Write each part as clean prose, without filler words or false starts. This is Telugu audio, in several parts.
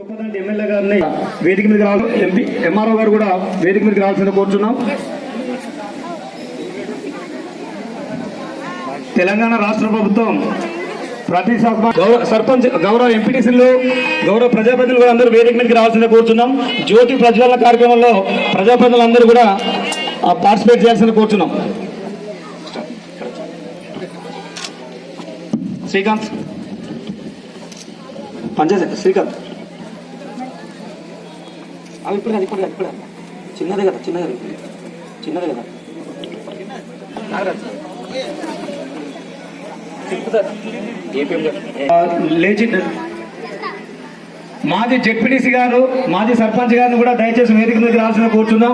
ఉపదండి ఎమ్మెల్యే గారిని వేదిక మీదకి రావాలి. ఎంపీ ఎంఆర్ఓ గారు కూడా వేదిక మీదకి రావాల్సింది కోరుచున్నాం. తెలంగాణ రాష్ట్ర ప్రభుత్వం ప్రతి సర్పంచ్ గౌరవ ఎంపీటీసీలు గౌరవ ప్రజాప్రతినిధులు కూడా అందరూ వేదిక మీదకి రావాల్సిందే కోరుచున్నాం. జ్యోతి ప్రజ్వలన కార్యక్రమంలో ప్రజాప్రతినిధులందరూ కూడా పార్టిసిపేట్ చేయాల్సిందే కోరుచున్నాం. శ్రీకాంత్ పంచాయత్ శ్రీకాంత్ ఇప్పుడు చిన్నదే కదా లేచి మాజీ జెడ్పీటీసీ గారు మాజీ సర్పంచ్ గారిని కూడా దయచేసి వేదిక మీదకి రావాల్సిందిగా కోరుచున్నాం.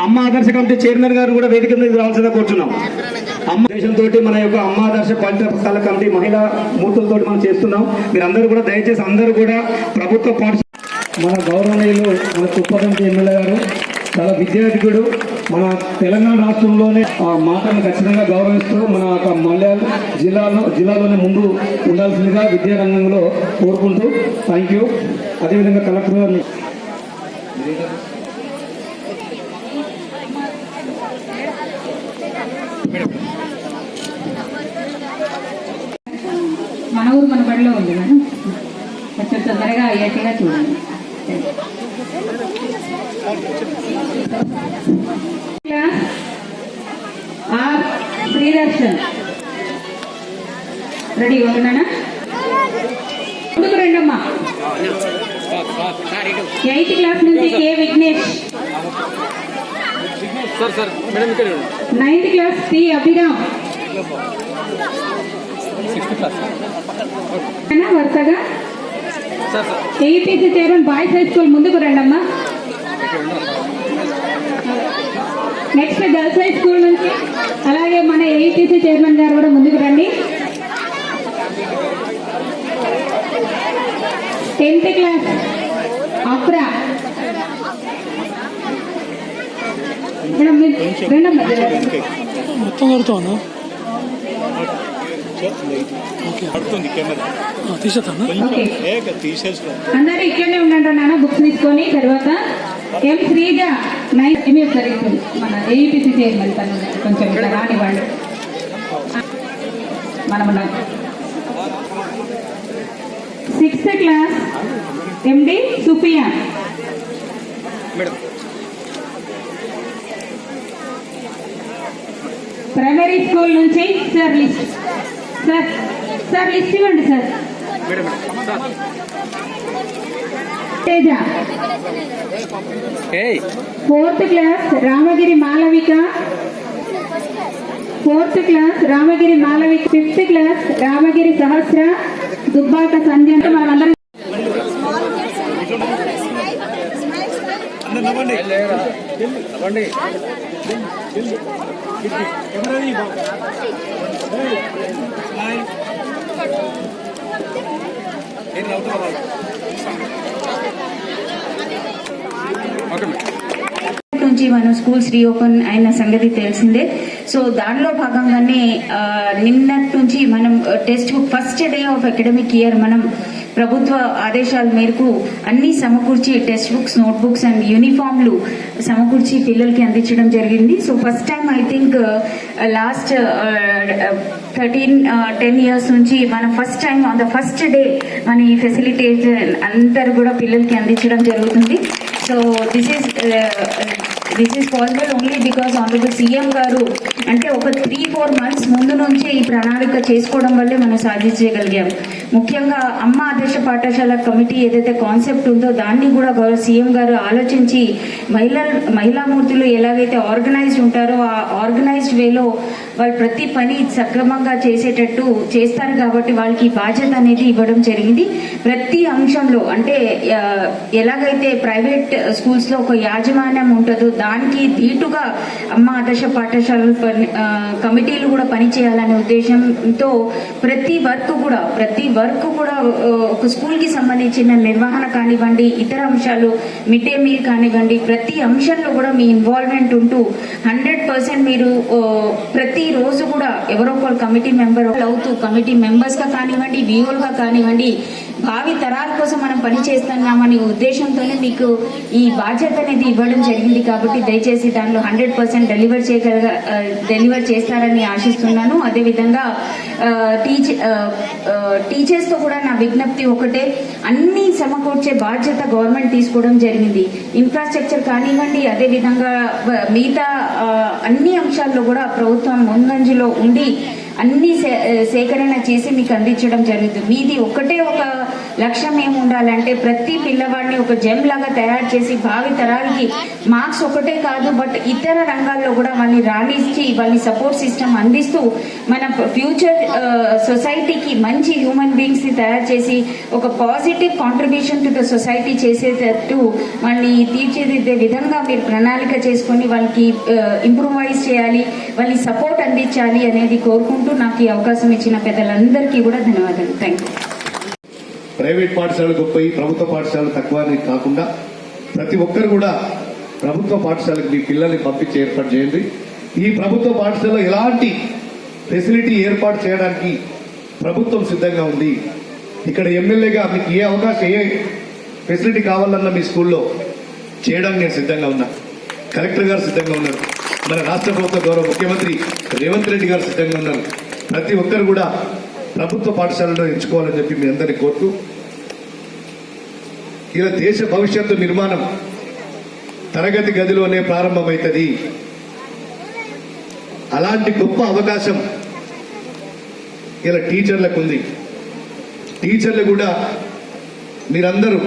అమ్మ ఆదర్శ కమిటీ చైర్మన్ గారు కూడా వేదిక మీదకి రావాల్సిందిగా కోరుచున్నాం. అమ్మ దేశంతో మన యొక్క అమ్మ ఆదర్శ పంచాయతీరాజ్ కమిటీ మహిళా మూర్తులతో మనం చేస్తున్నాం. మీరందరూ కూడా దయచేసి అందరూ కూడా ప్రభుత్వ పాఠశాల మన గౌరవనీయులు మన కుప్పదంటి ఎమ్మెల్యే గారు చాలా విద్యార్థికుడు. మన తెలంగాణ రాష్ట్రంలోనే మాటను ఖచ్చితంగా గౌరవిస్తూ మన యొక్క మల్యాల జిల్లాలోనే ముందు ఉండాల్సిందిగా విద్యారంగంలో కోరుకుంటూ థ్యాంక్ యూ. అదేవిధంగా కలెక్టర్ గారిని మన ఊరు మన బడిలో ఉంది మేడం, కొంచెం తొందరగా అయ్యేట్టుగా చూడండి. శ్రీదర్శన్ రెడీ ఉంటున్నానా? ముందుకు రండమ్మా. 8th క్లాస్ నుంచి K Vignesh, 9th class C Abhiram, వరుసగా APC chairman boys high school ముందుకు రండమ్మా. నెక్స్ట్ గర్ల్స్ హై స్కూల్ నుంచి అలాగే మన ఏపీసీ చైర్మన్ గారు కూడా ముందుకు రండి. 10th క్లాస్ అప్రా మొత్తం కడుతున్నా అందరూ ఇక్కడనే ఉండండి నాన్న, బుక్స్ తీసుకొని. తర్వాత ఎం శ్రీజ 9th మన ఏపీసీ చైర్మన్ తను కొంచెం ఇక్కడ రానివ్వండి. మనం 6th class MD Sufiya, primary school నుంచి సార్ లిస్ట్ ఇవ్వండి sir. Teja 4th class Ramagiri Malavika, 4th class Ramagiri Malavika, 5th class Ramagiri Sahasra, Dubbaka Sanjay. మనం అందరం నుంచి మన స్కూల్స్ రీఓపెన్ అయిన సంగతి తెలిసిందే. సో దానిలో భాగంగానే నిన్నటి నుంచి మనం text book first day of academic year మనం ప్రభుత్వ ఆదేశాల మేరకు అన్ని సమకూర్చి text books, note books and యూనిఫామ్లు సమకూర్చి పిల్లలకి అందించడం జరిగింది. So first time I think last 10 years నుంచి మనం first time on the first day మన ఈ ఫెసిలిటేషన్ అందరు కూడా పిల్లలకి అందించడం జరుగుతుంది. So this is possible only because honourable CM గారు అంటే ఒక 3-4 months ముందు నుంచే ఈ ప్రణాళిక చేసుకోవడం వల్లే మనం సాధించగలిగాం. ముఖ్యంగా అమ్మ ఆదర్శ పాఠశాల కమిటీ ఏదైతే కాన్సెప్ట్ ఉందో దాన్ని కూడా గౌరవ సీఎం గారు ఆలోచించి మహిళామూర్తులు ఎలాగైతే ఆర్గనైజ్డ్ ఉంటారో ఆ ఆర్గనైజ్డ్ వేలో వాళ్ళు ప్రతి పని సక్రమంగా చేసేటట్టు చేస్తారు కాబట్టి వాళ్ళకి బాధ్యత అనేది ఇవ్వడం జరిగింది. ప్రతి అంశంలో అంటే ఎలాగైతే ప్రైవేట్ స్కూల్స్లో ఒక యాజమాన్యం ఉంటుందో దానికి ధీటుగా అమ్మ ఆదర్శ పాఠశాల కమిటీలు కూడా పనిచేయాలనే ఉద్దేశంతో ప్రతి వర్క్ కూడా ఒక స్కూల్కి సంబంధించిన నిర్వహణ కానివ్వండి, ఇతర అంశాలు మిడ్ డే మీల్ కానివ్వండి, ప్రతి అంశంలో కూడా మీ ఇన్వాల్వ్మెంట్ ఉంటూ 100% మీరు ప్రతిరోజు కూడా ఎవరో ఒకరు కమిటీ మెంబర్ అవుతూ కమిటీ మెంబర్స్గా కానివ్వండి, విఓలుగా కానివ్వండి, భావి తరాల కోసం మనం పని చేస్తున్నామనే ఉద్దేశంతోనే మీకు ఈ బాధ్యత అనేది ఇవ్వడం జరిగింది. కాబట్టి దయచేసి దానిలో 100% డెలివర్ చేస్తారని ఆశిస్తున్నాను. అదేవిధంగా టీచర్స్తో కూడా నా విజ్ఞప్తి ఒకటే, అన్ని సమకూర్చే బాధ్యత గవర్నమెంట్ తీసుకోవడం జరిగింది. ఇన్ఫ్రాస్ట్రక్చర్ కానివ్వండి, అదేవిధంగా మిగతా అన్ని అంశాల్లో కూడా ప్రభుత్వం ముందంజలో ఉండి అన్ని సేకరణ చేసి మీకు అందించడం జరుగుతుంది. మీది ఒకటే ఒక లక్ష్యం ఏమి ఉండాలంటే ప్రతి పిల్లవాడిని ఒక జెమ్ లాగా తయారు చేసి భావి తరాలకి మార్క్స్ ఒకటే కాదు బట్ ఇతర రంగాల్లో కూడా వాళ్ళని రాణించి వాళ్ళని సపోర్ట్ సిస్టమ్ అందిస్తూ మన ఫ్యూచర్ సొసైటీకి మంచి హ్యూమన్ బీయింగ్స్ ని తయారు చేసి ఒక positive contribution to the society చేసేటట్టు వాళ్ళని తీర్చిదిద్దే విధంగా మీరు ప్రణాళిక చేసుకొని వాళ్ళకి ఇంప్రూవైజ్ చేయాలి, వాళ్ళని సపోర్ట్ అందించాలి అనేది కోరుకుంటూ నాకు ఈ అవకాశం ఇచ్చిన పెద్దలందరికీ కూడా ధన్యవాదాలు. Thank you. ప్రైవేట్ పాఠశాలలు గొప్ప, ప్రభుత్వ పాఠశాలలు తక్కువ అని కాకుండా ప్రతి ఒక్కరు కూడా ప్రభుత్వ పాఠశాలకు మీ పిల్లల్ని పంపించి ఏర్పాటు చేయండి. ఈ ప్రభుత్వ పాఠశాలలో ఎలాంటి ఫెసిలిటీ ఏర్పాటు చేయడానికి ప్రభుత్వం సిద్ధంగా ఉంది. ఇక్కడ ఎమ్మెల్యేగా మీకు ఏ అవకాశం, ఏ ఫెసిలిటీ కావాలన్నా మీ స్కూల్లో చేయడానికి నేను సిద్ధంగా ఉన్నా. కలెక్టర్ గారు సిద్ధంగా ఉన్నారు. మన రాష్ట్ర ప్రభుత్వ గౌరవ ముఖ్యమంత్రి రేవంత్ రెడ్డి గారు సిద్ధంగా ఉన్నారు. ప్రతి ఒక్కరు కూడా ప్రభుత్వ పాఠశాలలో ఎంచుకోవాలని చెప్పి మీ అందరినీ కోరుతూ, ఇలా దేశ భవిష్యత్తు నిర్మాణం తరగతి గదిలోనే ప్రారంభమవుతుంది. అలాంటి గొప్ప అవకాశం ఇలా టీచర్లకు ఉంది. టీచర్లు కూడా మీరందరూ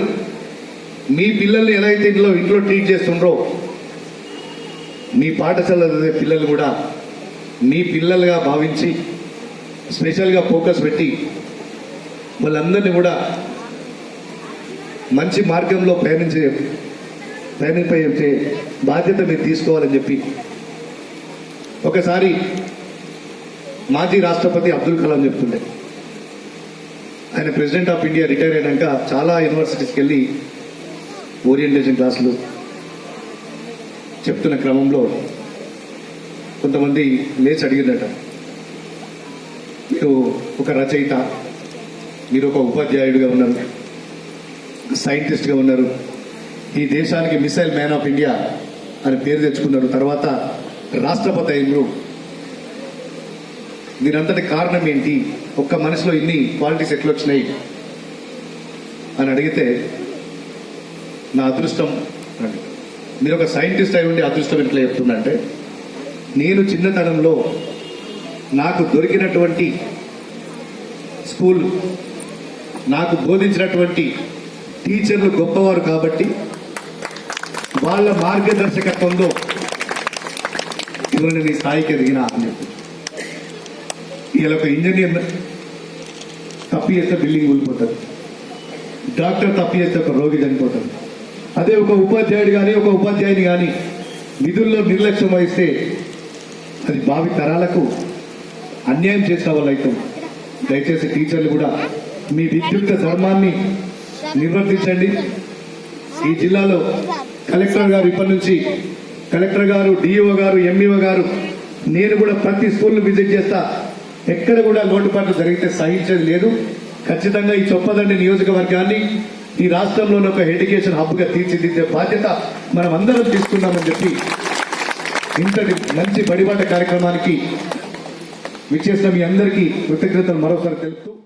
మీ పిల్లల్ని ఎలా అయితే ఇంట్లో ట్రీట్ చేస్తుండ్రో మీ పాఠశాల చదివే పిల్లలు కూడా మీ పిల్లలుగా భావించి స్పెషల్గా ఫోకస్ పెట్టి వాళ్ళందరినీ కూడా మంచి మార్గంలో ప్రయాణింపే బాధ్యత మీరు తీసుకోవాలని చెప్పి ఒకసారి మాజీ రాష్ట్రపతి అబ్దుల్ కలాం చెప్తుండే, ఆయన ప్రెసిడెంట్ ఆఫ్ ఇండియా రిటైర్ అయినాక చాలా యూనివర్సిటీస్కి వెళ్ళి ఓరియంటేషన్ క్లాసులు చెప్తున్న క్రమంలో కొంతమంది లేచి అడిగిందట, మీరు ఒక రచయిత, మీరు ఒక ఉపాధ్యాయుడిగా ఉన్నారు, సైంటిస్ట్గా ఉన్నారు, ఈ దేశానికి మిసైల్ మ్యాన్ ఆఫ్ ఇండియా అని పేరు తెచ్చుకున్నారు, తర్వాత రాష్ట్రపతి అయినరు, దీనంతటి కారణం ఏంటి, ఒక్క మనసులో ఇన్ని క్వాలిటీస్ ఎట్లా వచ్చినాయి అని అడిగితే, నా అదృష్టం, మీరు ఒక సైంటిస్ట్ అయి ఉండి అదృష్టం ఎట్లా చెప్తుందంటే, నేను చిన్నతనంలో నాకు దొరికినటువంటి స్కూల్, నాకు బోధించినటువంటి టీచర్లు గొప్పవారు కాబట్టి వాళ్ళ మార్గదర్శకత్వంలో ఇవాళ నేను ఈ స్థాయికి ఎదిగినా అని చెప్పి. ఇలా ఒక ఇంజనీర్ తప్పి చేస్తే బిల్డింగ్ కూలిపోతుంది, డాక్టర్ తప్పి చేస్తే ఒక రోగి చనిపోతాడు. అదే ఒక ఉపాధ్యాయుడు కానీ ఒక ఉపాధ్యాయుని కానీ విధుల్లో నిర్లక్ష్యం వహిస్తే అది భావి తరాలకు అన్యాయం చేసిన వాళ్ళు అవుతాం. దయచేసి టీచర్లు కూడా మీ విద్యుత్ ధర్మాన్ని నిర్వర్తించండి. ఈ జిల్లాలో కలెక్టర్ గారు ఇప్పటి నుంచి, కలెక్టర్ గారు, డిఓ గారు, ఎంఈఓ గారు, నేను కూడా ప్రతి స్కూల్ను విజిట్ చేస్తా. ఎక్కడ కూడా లోటుపాట్లు జరిగితే సహించేది లేదు. ఖచ్చితంగా ఈ చొప్పదండి నియోజకవర్గాన్ని ఈ రాష్ట్రంలోని ఒక ఎడ్యుకేషన్ హబ్గా తీర్చిదిద్దే బాధ్యత మనం అందరం తీసుకున్నామని చెప్పి ఇంతటి మంచి బడిబాట కార్యక్రమానికి విచ్చేసిన మీ అందరికీ కృతజ్ఞతలు మరోసారి తెలుపుతూ